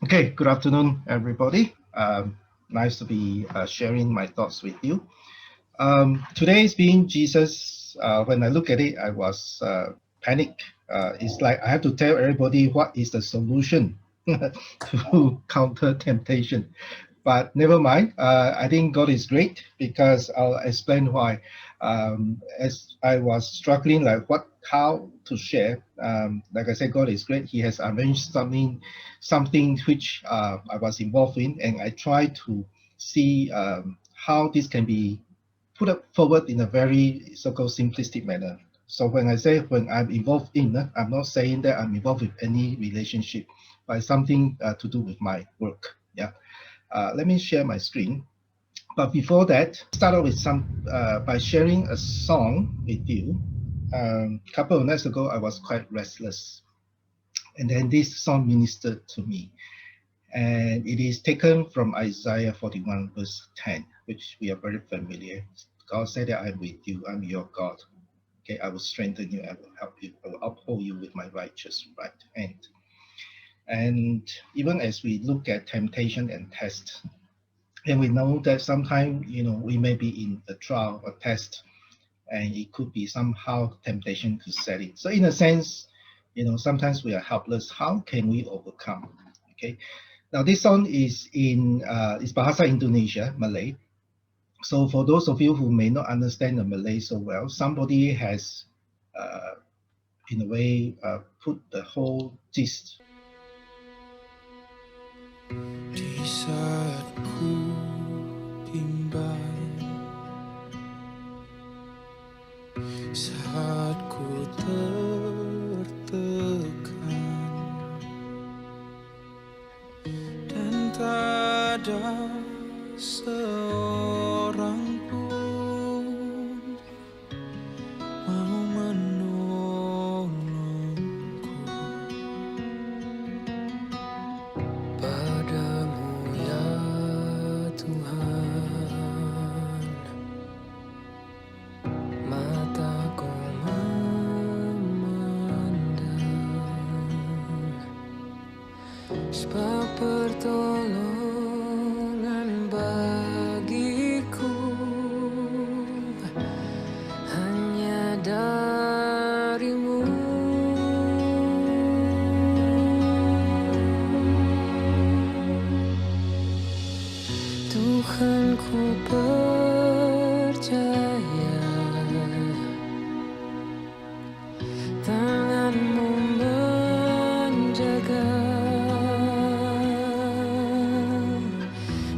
Okay, good afternoon, everybody. Nice to be sharing my thoughts with you. Today's being Jesus. When I look at it, I was panicked. It's like I have to tell everybody what is the solution to counter temptation. But never mind. I think God is great because I'll explain why. As I was struggling, like how to share. Like I said, God is great. He has arranged something which I was involved in, and I try to see how this can be put up forward in a very so-called simplistic manner. So when I say when I'm involved in, I'm not saying that I'm involved with any relationship, but it's something to do with my work. Yeah. Let me share my screen. But before that, start off with some by sharing a song with you. A couple of nights ago, I was quite restless, and then this song ministered to me, and it is taken from Isaiah 41 verse 10, which we are very familiar. God said that I'm with you, I'm your God. Okay, I will strengthen you, I will help you, I will uphold you with my righteous right hand. And even as we look at temptation and test, and we know that sometimes, we may be in a trial or test, and it could be somehow temptation to set in. So in a sense, sometimes we are helpless. How can we overcome? Okay. Now this song is Bahasa Indonesia, Malay. So for those of you who may not understand the Malay so well, somebody has, in a way, put the whole gist. Di saat ku bimbang, saat ku tertekan, dan tak ada seorang pun mau menolongku. Padamu ya Tuhan, mataku memandang, sebab pertolongan bagiku hanya darimu. Tuhan, ku percaya tangan-Mu menjaga,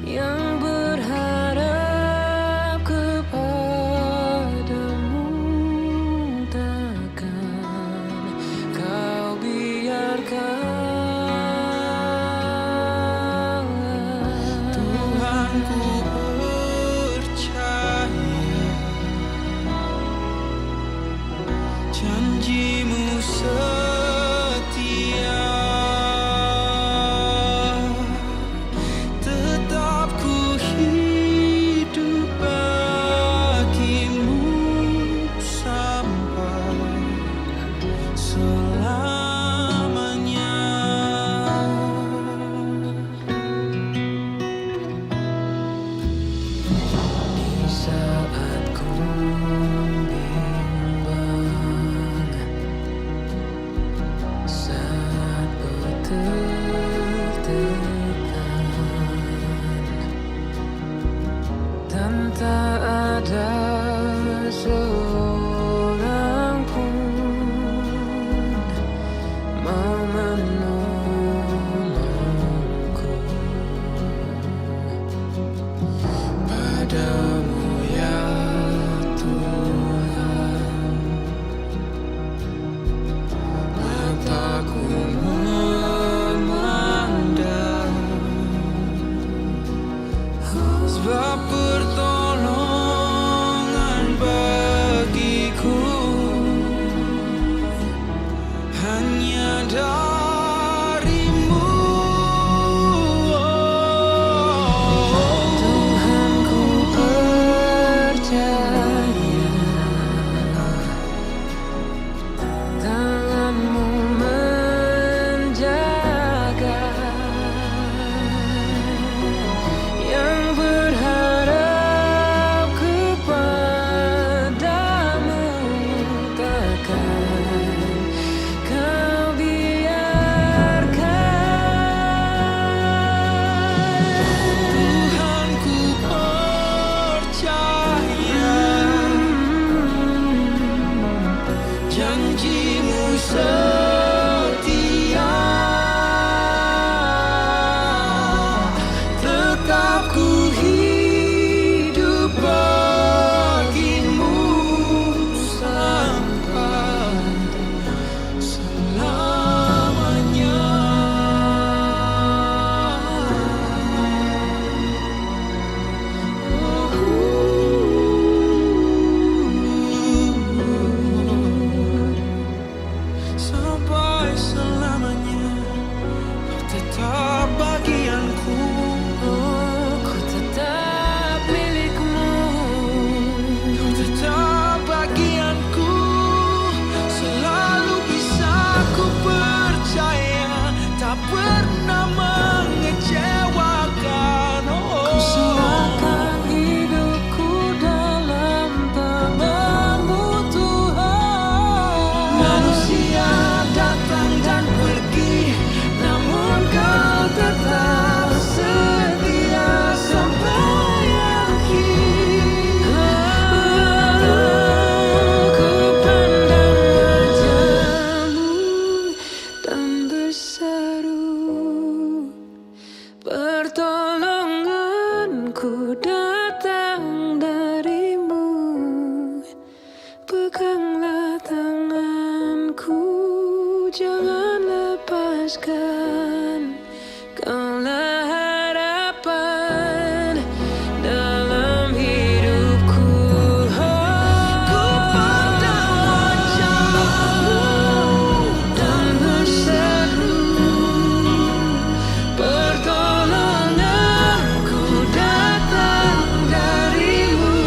yang berharap kepadamu takkan Kau biarkan. Tuhan, ku percaya janji-Mu setia, tetap ku hidup bagi-Mu sampai selamanya. Di saat ku bimbang, saat ku tertekan, dan tak ada seorang pun mau menolongku. Padamu ya Tuhan, mataku memandang, pernah mengecewakan. Ku serahkan hidupku dalam tangan-Mu Tuhan. Manusia datang dan pergi, namun Kau tetap setia sampai akhir. Ku pandang wajah-Mu dan berseru, pertolonganku datang dari-Mu. Peganglah tanganku, jangan lepaskan. Kaulah harapan dalam hidupku. Ku pandang wajah-Mu dan berseru, pertolonganku datang dari-Mu.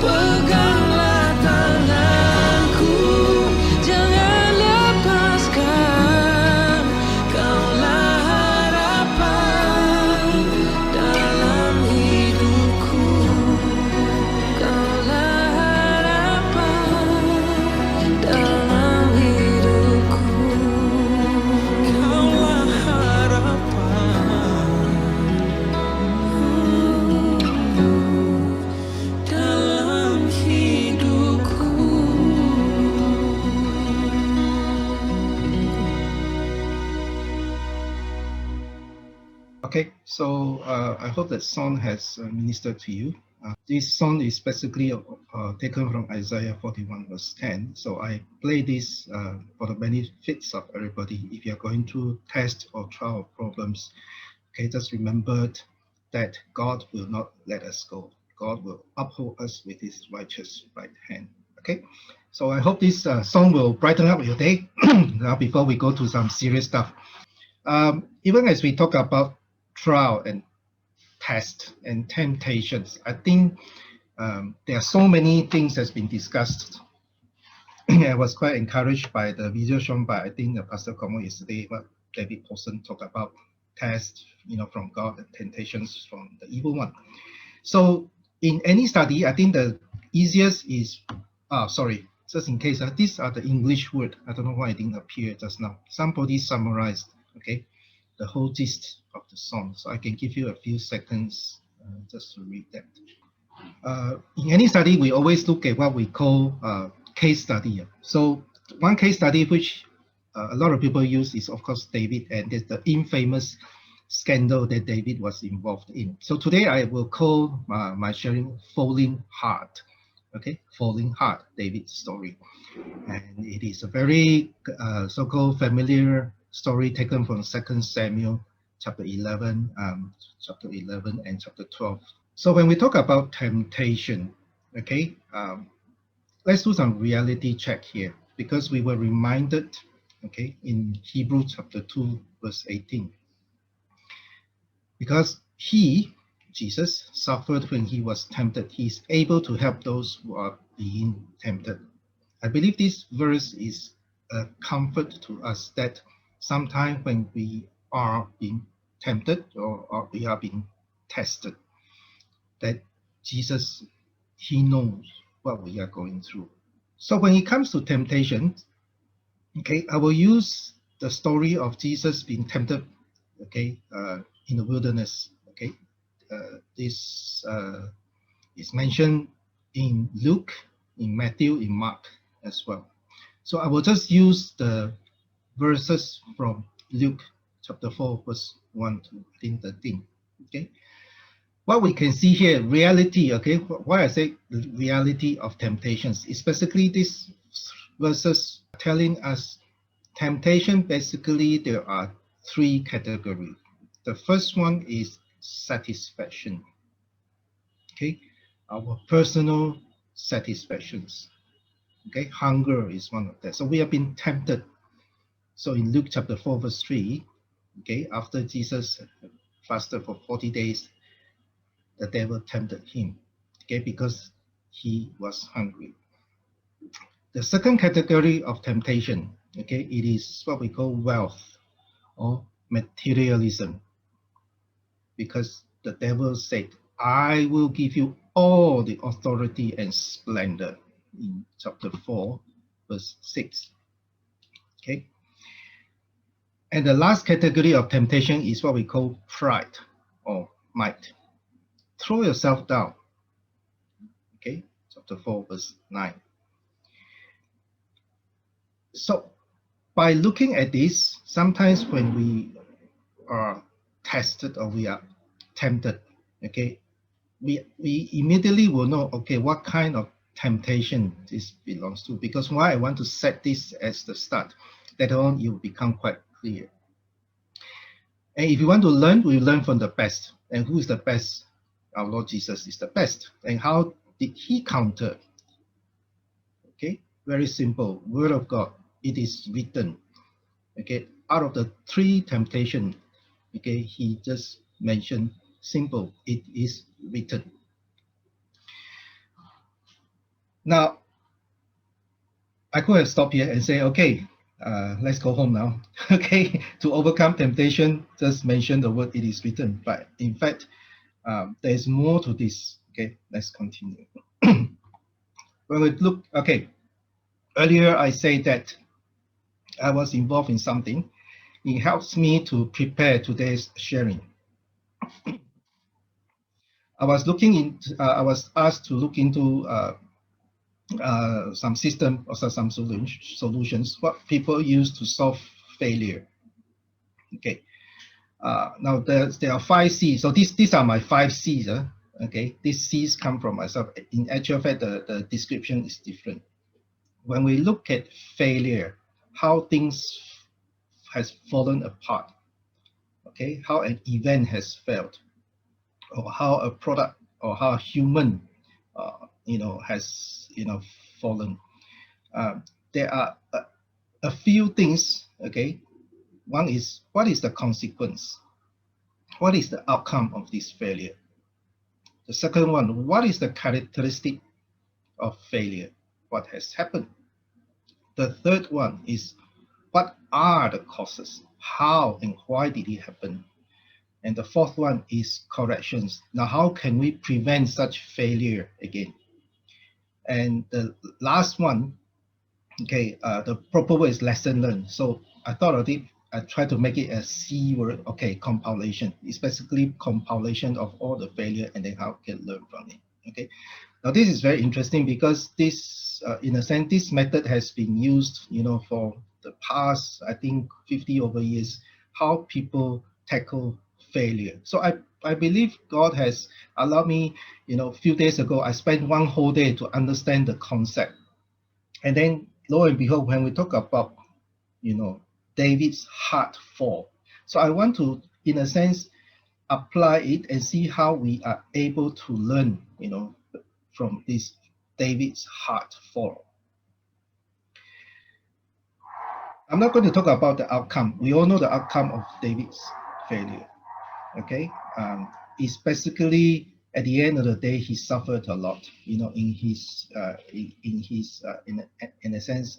Peganglah tanganku, jangan lepaskan. Kaulah harapan dalam hidupku. Kaulah harapan dalam hidupku. Kaulah harapan dalam hidupku. Okay, so I hope that song has ministered to you. This song is basically taken from Isaiah 41 verse 10. So I play this for the benefits of everybody. If you're going through test or trial problems, okay, just remember that God will not let us go. God will uphold us with His righteous right hand. Okay, so I hope this song will brighten up your day. Now, before we go to some serious stuff, even as we talk about trial and test and temptations, I think there are so many things that's been discussed. I was quite encouraged by the video shown by, I think, Pastor Como yesterday, what David Paulson talked about tests, from God and temptations from the evil one. So in any study, I think the easiest is, sorry, just in case, these are the English word. I don't know why it didn't appear just now. Somebody summarized, okay, the whole gist of the song. So I can give you a few seconds just to read that. In any study, we always look at what we call case study. So one case study which a lot of people use is, of course, David, and there's the infamous scandal that David was involved in. So today I will call my sharing Falling Hard. Okay, Falling Hard, David's story. And it is a very so-called familiar story taken from 2 Samuel chapter 11 and chapter 12. So when we talk about temptation, okay, let's do some reality check here, because we were reminded, okay, in Hebrews chapter 2 verse 18, because He, Jesus, suffered when He was tempted. He is able to help those who are being tempted. I believe this verse is a comfort to us that sometimes when we are being tempted or we are being tested, that Jesus, He knows what we are going through. So when it comes to temptation, okay, I will use the story of Jesus being tempted, okay, in the wilderness. Okay, this is mentioned in Luke, in Matthew, in Mark as well. So I will just use the verses from Luke chapter 4 verse 1 to 13. Okay, what we can see here, reality, okay, why I say reality of temptations is basically this verses telling us temptation. Basically there are three categories. The first one is satisfaction, okay, our personal satisfactions. Okay, hunger is one of that. So we have been tempted. So in Luke chapter 4 verse 3, okay, after Jesus fasted for 40 days, the devil tempted him, okay, because he was hungry. The second category of temptation, okay, it is what we call wealth or materialism, because the devil said, I will give you all the authority and splendor in chapter 4, verse 6. Okay. And the last category of temptation is what we call pride or might. Throw yourself down. Okay. Chapter 4, verse 9. So by looking at this, sometimes when we are tested or we are tempted, okay, we immediately will know, okay, what kind of temptation this belongs to. Because why I want to set this as the start, later on it will become quite clear. And if you want to learn, we learn from the best. And who is the best? Our Lord Jesus is the best. And how did he counter? Okay, very simple. Word of God, it is written. Okay, out of the three temptations, okay, he just mentioned simple, it is written. Now, I could have stopped here and say, okay, let's go home now. Okay, to overcome temptation, just mention the word, it is written. But in fact, there's more to this. Okay, let's continue. When we look, okay, earlier I said that I was involved in something. It helps me to prepare today's sharing. I was asked to look into some system or some solutions, what people use to solve failure. Okay. Now there are 5 C's. So these are my 5 C's. Okay. These C's come from myself. In actual fact, the description is different. When we look at failure, how things has fallen apart. Okay. How an event has failed, or how a product or how a human, has fallen. There are a few things. Okay. One is, what is the consequence? What is the outcome of this failure? The second one, what is the characteristic of failure? What has happened? The third one is, what are the causes? How and why did it happen? And the fourth one is corrections. Now, how can we prevent such failure again? And the last one, okay, the proper word is lesson learned. So I thought of it, I try to make it a C word, okay, compilation. It's basically compilation of all the failure and then how we can learn from it, okay? Now this is very interesting because this, in a sense, this method has been used, for the past, I think, 50 over years, how people tackle failure. So I believe God has allowed me, a few days ago, I spent one whole day to understand the concept. And then lo and behold, when we talk about, David's heart fall. So I want to, in a sense, apply it and see how we are able to learn, from this David's heart fall. I'm not going to talk about the outcome. We all know the outcome of David's failure. Okay, it's basically at the end of the day he suffered a lot. In a sense,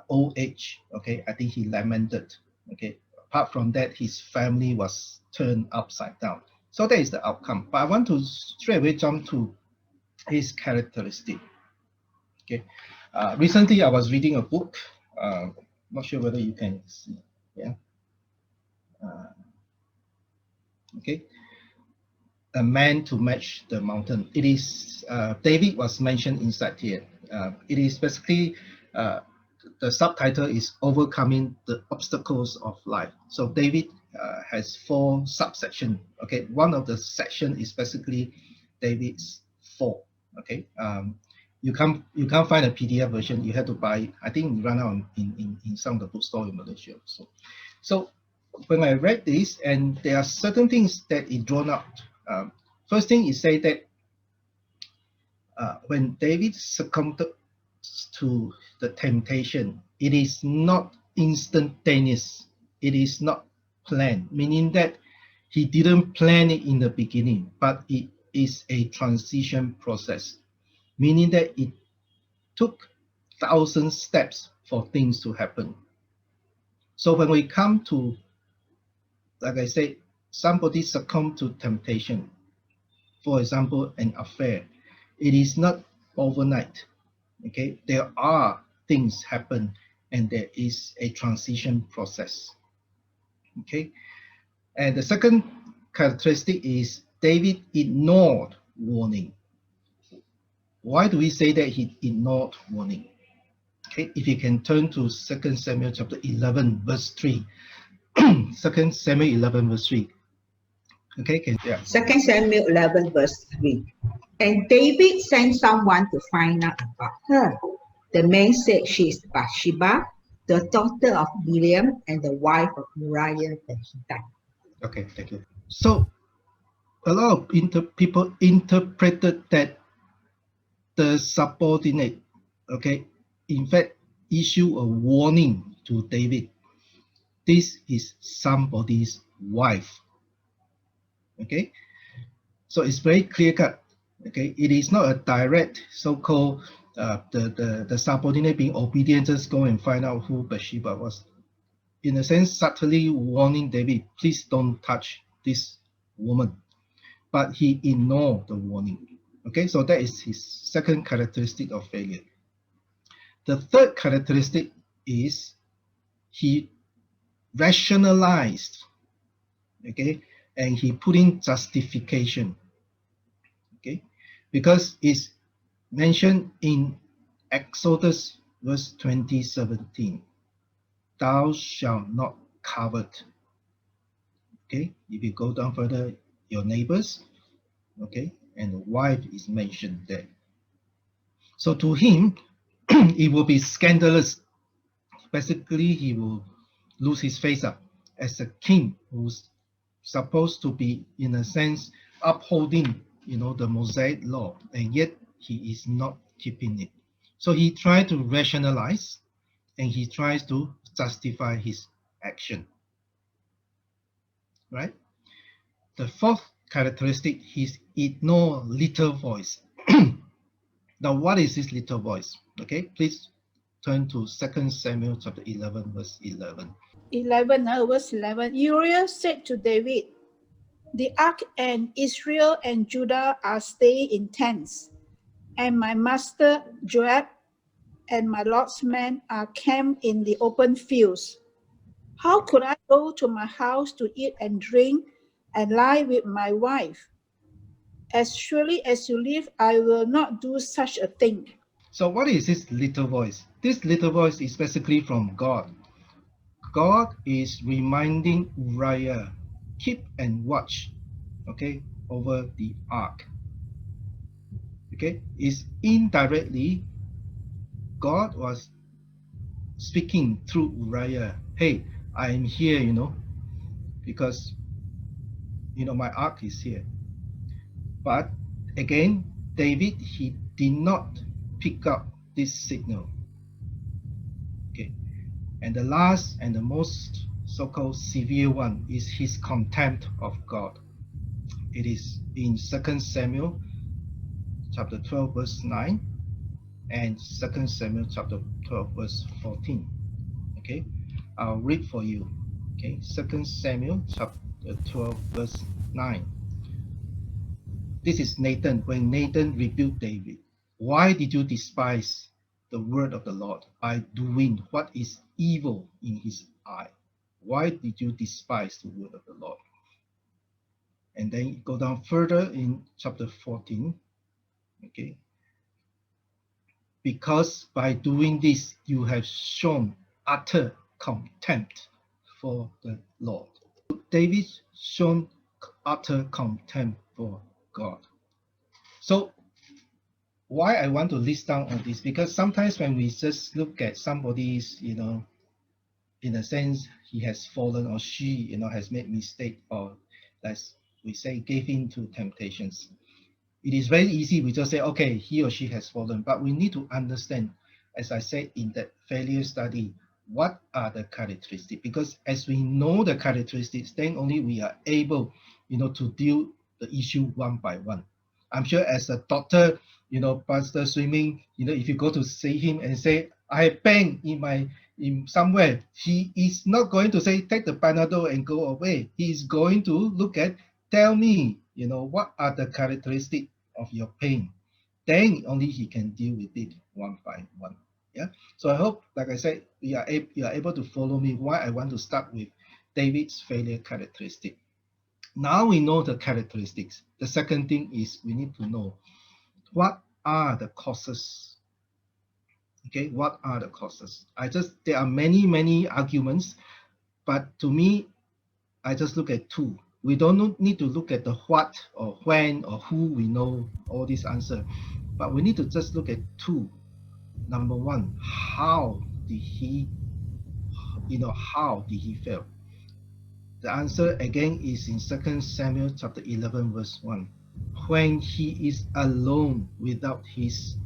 old age. Okay, I think he lamented. Okay, apart from that, his family was turned upside down. So that is the outcome. But I want to straight away jump to his characteristic. Okay, recently I was reading a book. Not sure whether you can see. Yeah. Okay. A man to match the mountain. It is David was mentioned inside here. It is basically the subtitle is overcoming the obstacles of life. So David has 4 subsections. Okay, one of the section is basically David's fall. Okay, you can't find a PDF version. You have to buy it. I think it run out in some of the bookstore in Malaysia. So when I read this, and there are certain things that it drawn out. First thing is say that when David succumbed to the temptation, it is not instantaneous. It is not planned, meaning that he didn't plan it in the beginning, but it is a transition process, meaning that it took 1,000 steps for things to happen. So when we come to like I said, somebody succumb to temptation, for example, an affair, it is not overnight. Okay, there are things happen and there is a transition process. Okay, and the second characteristic is David ignored warning. Why do we say that he ignored warning? Okay, if you can turn to 2 Samuel chapter 11 verse 3. 2 Samuel 11 verse 3. Okay, yeah. 2 Samuel 11 verse 3. And David sent someone to find out about her. The man said she is Bathsheba, the daughter of Miriam and the wife of Uriah the Hittite. Okay, thank you. So a lot of people interpreted that the subordinate, okay, in fact, issue a warning to David. This is somebody's wife. Okay, so it's very clear cut. Okay, it is not a direct so-called the subordinate being obedient, just go and find out who Bathsheba was. In a sense, subtly warning David, please don't touch this woman. But he ignored the warning. Okay, so that is his second characteristic of failure. The third characteristic is he rationalized, okay, and he put in justification, okay, because it's mentioned in Exodus verse 20:17, thou shalt not covet. Okay, if you go down further, your neighbors, okay, and the wife is mentioned there. So to him, it will be scandalous. Basically, he will lose his face up as a king who's supposed to be, in a sense, upholding, the Mosaic law, and yet he is not keeping it. So he tried to rationalize, and he tries to justify his action. Right? The fourth characteristic, he ignore little voice. Now, what is this little voice? Okay, please turn to 2 Samuel chapter 11, verse 11. 11, verse 11. Uriah said to David, the ark and Israel and Judah are staying in tents, and my master Joab and my Lord's men are camped in the open fields. How could I go to my house to eat and drink and lie with my wife? As surely as you live, I will not do such a thing. So what is this little voice? This little voice is basically from God. God is reminding Uriah, keep and watch, okay, over the ark. Okay, is indirectly God was speaking through Uriah. Hey, I am here, because my ark is here. But again, David, he did not pick up this signal. Okay, and the last and the most so-called severe one is his contempt of God. It is in 2 Samuel chapter 12 verse 9 and 2 Samuel chapter 12 verse 14. Okay, I'll read for you. Okay, 2 Samuel chapter 12 verse 9. This is Nathan, when Nathan rebuked David. Why did you despise the word of the Lord by doing what is evil in his eye? Why did you despise the word of the Lord? And then go down further in chapter 14. Okay. Because by doing this, you have shown utter contempt for the Lord. David shown utter contempt for God. So why I want to list down on this, because sometimes when we just look at somebody's, in a sense, he has fallen or she, has made mistake, or as we say, gave in to temptations. It is very easy, we just say, okay, he or she has fallen, but we need to understand, as I said in that failure study, what are the characteristics? Because as we know the characteristics, then only we are able, to deal the issue one by one. I'm sure as a doctor, Pastor Swimming, if you go to see him and say, I have pain in my, in somewhere. He is not going to say, take the Panadol and go away. He is going to look at, tell me, what are the characteristics of your pain? Then only he can deal with it one by one. Yeah. So I hope, like I said, you are able to follow me why I want to start with David's failure characteristic. Now we know the characteristics. The second thing is we need to know what are the causes. Okay, what are the causes? There are many arguments, but to me, I just look at two. We don't need to look at the what or when or who. We know all these answers, but we need to just look at two. Number one, how did he fail? The answer again is in 2 Samuel chapter 11 verse 1. When he is alone without his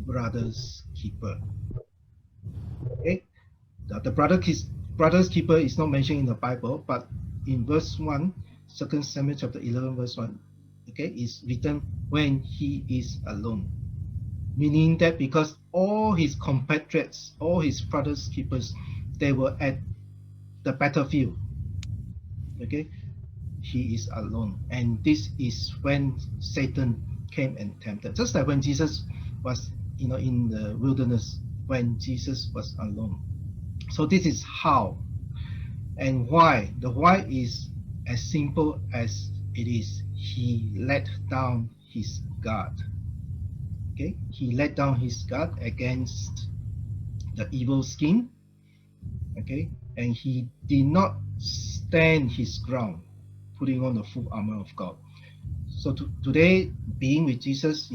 brother's keeper. Okay, the brother's keeper is not mentioned in the Bible, but in verse 1, 2 Samuel chapter 11 verse 1, okay, is written when he is alone. Meaning that because all his compatriots, all his brother's keepers, they were at the battlefield. Okay, he is alone. And this is when Satan came and tempted. Just like when Jesus was, in the wilderness, when Jesus was alone. So this is how and why. The why is as simple as it is. He let down his guard. Okay, he let down his guard against the evil scheme. Okay, and he did not stand his ground, putting on the full armor of God. So today, being with Jesus,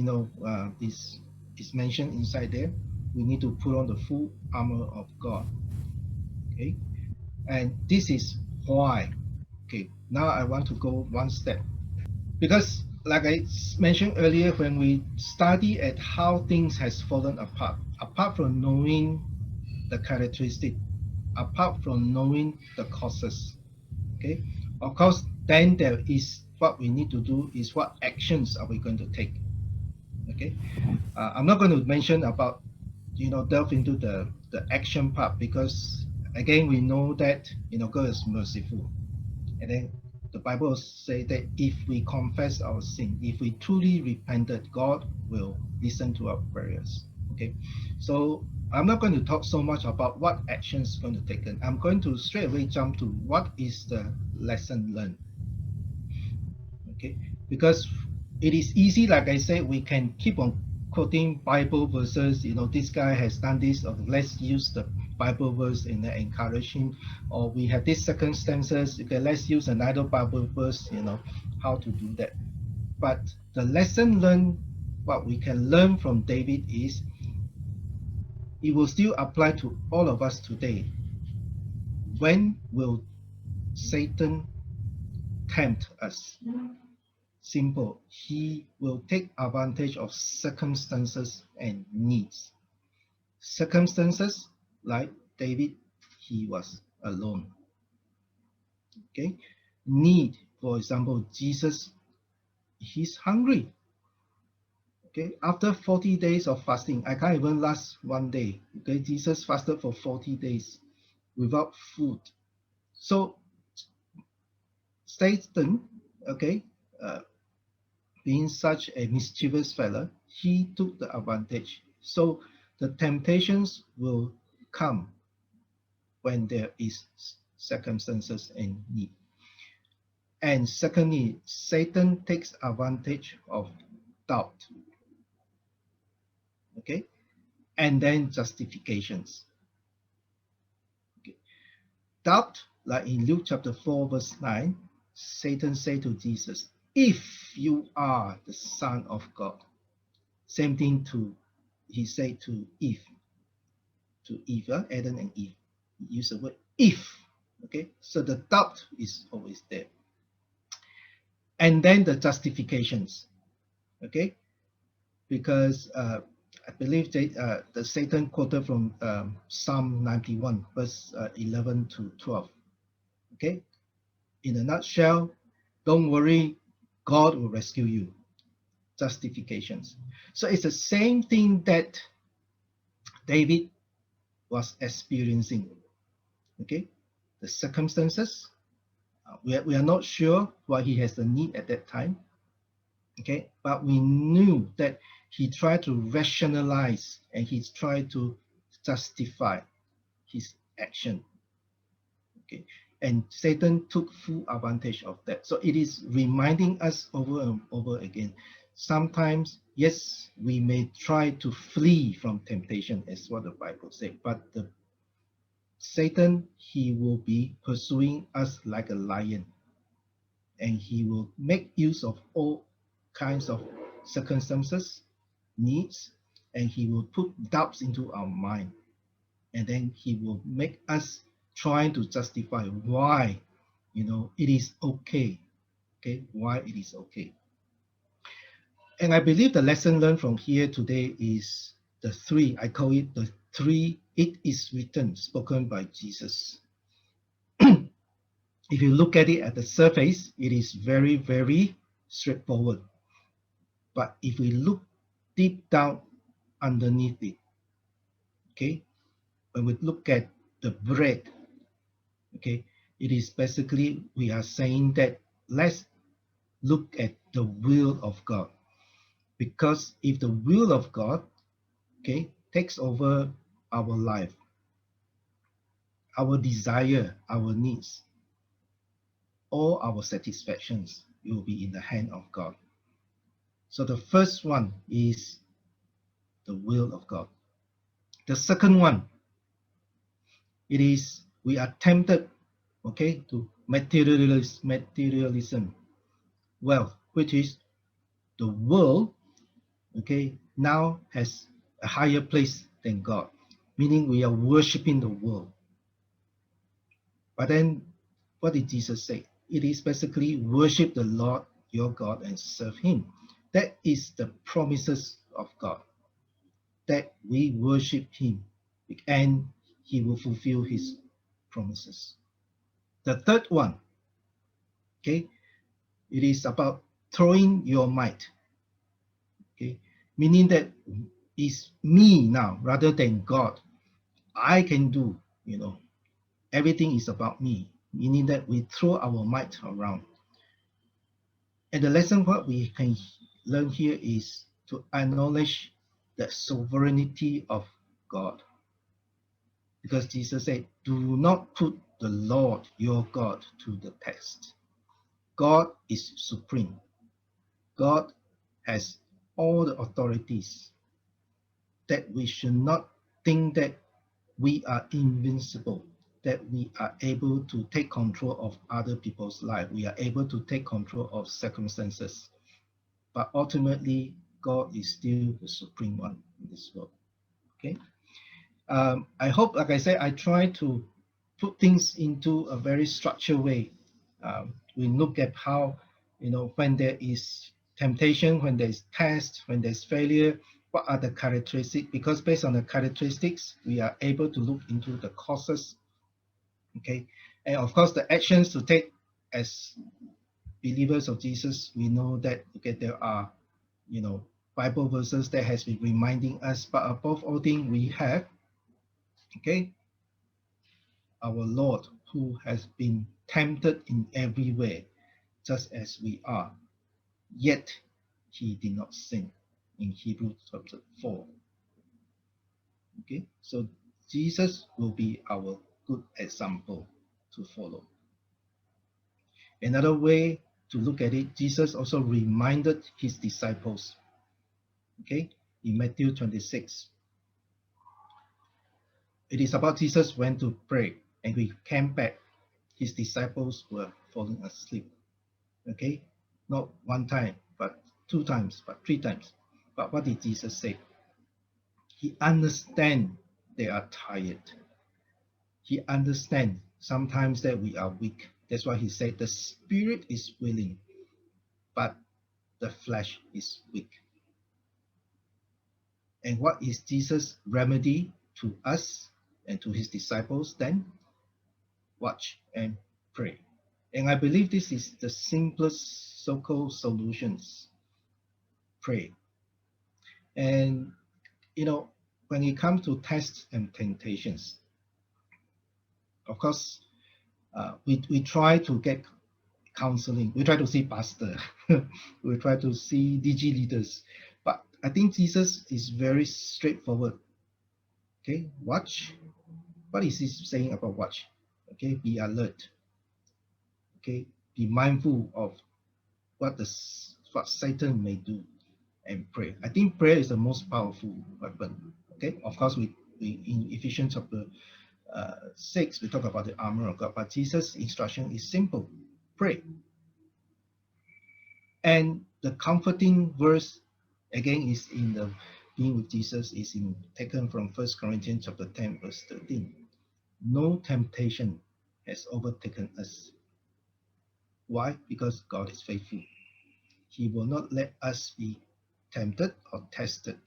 is mentioned inside there. We need to put on the full armor of God. Okay, and this is why. Okay, now I want to go one step, because like I mentioned earlier, when we study at how things has fallen apart from knowing the characteristic, apart from knowing the causes, okay, of course, then there is what we need to do is what actions are we going to take. Okay, I'm not going to mention about delve into the action part, because again we know that God is merciful, and then the Bible say that if we confess our sin, if we truly repented, God will listen to our prayers. Okay, so I'm not going to talk so much about what actions going to take. I'm going to straight away jump to what is the lesson learned. Okay, because it is easy, like I said, we can keep on quoting Bible verses. This guy has done this, or let's use the Bible verse and encourage him. Or we have these circumstances, okay, let's use another Bible verse, how to do that. But the lesson learned, what we can learn from David is, it will still apply to all of us today. When will Satan tempt us? Simple. He will take advantage of circumstances and needs. Circumstances like David, he was alone. Okay. Need, for example, Jesus, he's hungry. Okay. After 40 days of fasting, I can't even last one day. Okay. Jesus fasted for 40 days without food. So Satan, okay, being such a mischievous fella, he took the advantage. So the temptations will come when there is circumstances and need. And secondly, Satan takes advantage of doubt. Okay, and then justifications. Okay. Doubt, like in Luke chapter 4, verse 9, Satan said to Jesus, if you are the Son of God. Same thing he said to Eve, Adam and Eve. He used the word if. Okay, so the doubt is always there. And then the justifications. Okay, because I believe the Satan quoted from Psalm 91, verse 11 to 12. Okay, in a nutshell, don't worry, God will rescue you. Justifications. So it's the same thing that David was experiencing. Okay, the circumstances. We are not sure what he has the need at that time. Okay, but we knew that he tried to rationalize and he tried to justify his action. Okay, and Satan took full advantage of that. So it is reminding us over and over again. Sometimes, yes, we may try to flee from temptation, as what the Bible says, but the Satan, he will be pursuing us like a lion, and he will make use of all kinds of circumstances, needs, and he will put doubts into our mind, and then he will make us trying to justify why, it is okay. Okay, why it is okay. And I believe the lesson learned from here today is the three. I call it the three. It is written, spoken by Jesus. If you look at it at the surface, it is very, very straightforward. But if we look deep down underneath it, okay, when we look at the bread, okay, it is basically we are saying that let's look at the will of God. Because if the will of God, okay, takes over our life, our desire, our needs, all our satisfactions, it will be in the hand of God. So the first one is the will of God. The second one, it is we are tempted, okay, to materialism, wealth, which is the world, okay, now has a higher place than God, meaning we are worshiping the world. But then, what did Jesus say? It is basically worship the Lord your God and serve Him. That is the promises of God, that we worship Him and He will fulfill His promises. The third one, okay, it is about throwing your might, okay, meaning that it's me now rather than God. I can do, everything is about me, meaning that we throw our might around. And the lesson what we can learn here is to acknowledge the sovereignty of God. Because Jesus said, do not put the Lord your God to the test. God is supreme. God has all the authorities, that we should not think that we are invincible, that we are able to take control of other people's life. We are able to take control of circumstances. But ultimately, God is still the supreme one in this world. Okay. I hope, like I said, I try to put things into a very structured way. We look at how, when there is temptation, when there's test, when there's failure, what are the characteristics? Because based on the characteristics, we are able to look into the causes. Okay. And of course, the actions to take as believers of Jesus, we know that, okay, there are, Bible verses that has been reminding us, but above all things, we have, okay, our Lord who has been tempted in every way, just as we are, yet he did not sin, in Hebrews chapter 4. Okay, so Jesus will be our good example to follow. Another way to look at it, Jesus also reminded his disciples, okay, in Matthew 26. It is about Jesus went to pray and he came back. His disciples were falling asleep. Okay, not one time, but two times, but three times. But what did Jesus say? He understands they are tired. He understands sometimes that we are weak. That's why he said the spirit is willing, but the flesh is weak. And what is Jesus' remedy to us and to his disciples then? Watch and pray. And I believe this is the simplest so-called solutions. Pray. And, when it comes to tests and temptations, of course, we try to get counseling. We try to see pastor. We try to see DG leaders. But I think Jesus is very straightforward. Okay, watch. What is he saying about watch? Okay, be alert. Okay, be mindful of what Satan may do, and pray. I think prayer is the most powerful weapon. Okay, of course, we in Ephesians chapter 6 we talk about the armor of God, but Jesus' instruction is simple: pray. And the comforting verse again is in the being with Jesus is in taken from 1 Corinthians chapter 10 verse 13. No temptation has overtaken us. Why? Because God is faithful. He will not let us be tempted or tested,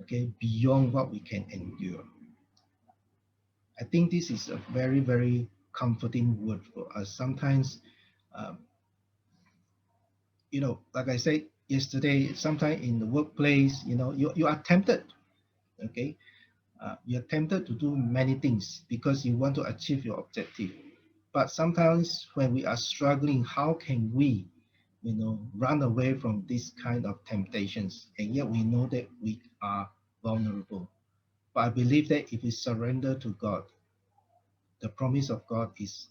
okay, beyond what we can endure. I think this is a very, very comforting word for us. Sometimes, um, like I said yesterday, sometimes in the workplace, you are tempted, okay? You're tempted to do many things because you want to achieve your objective. But sometimes when we are struggling, how can we, run away from this kind of temptations? And yet we know that we are vulnerable. But I believe that if we surrender to God, the promise of God is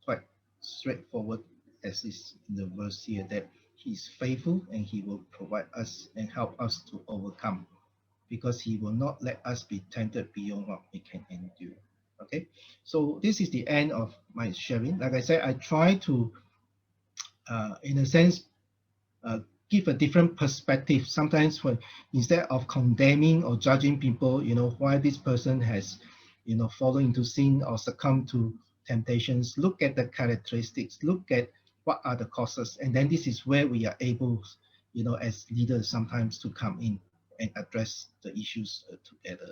quite straightforward, as is in the verse here, that He is faithful and He will provide us and help us to overcome, because He will not let us be tempted beyond what we can endure. Okay, so this is the end of my sharing. Like I said, I try to, in a sense, uh, give a different perspective. Sometimes when instead of condemning or judging people, why this person has, fallen into sin or succumbed to temptations, look at the characteristics, look at what are the causes, and then this is where we are able, as leaders sometimes to come in and address the issues together.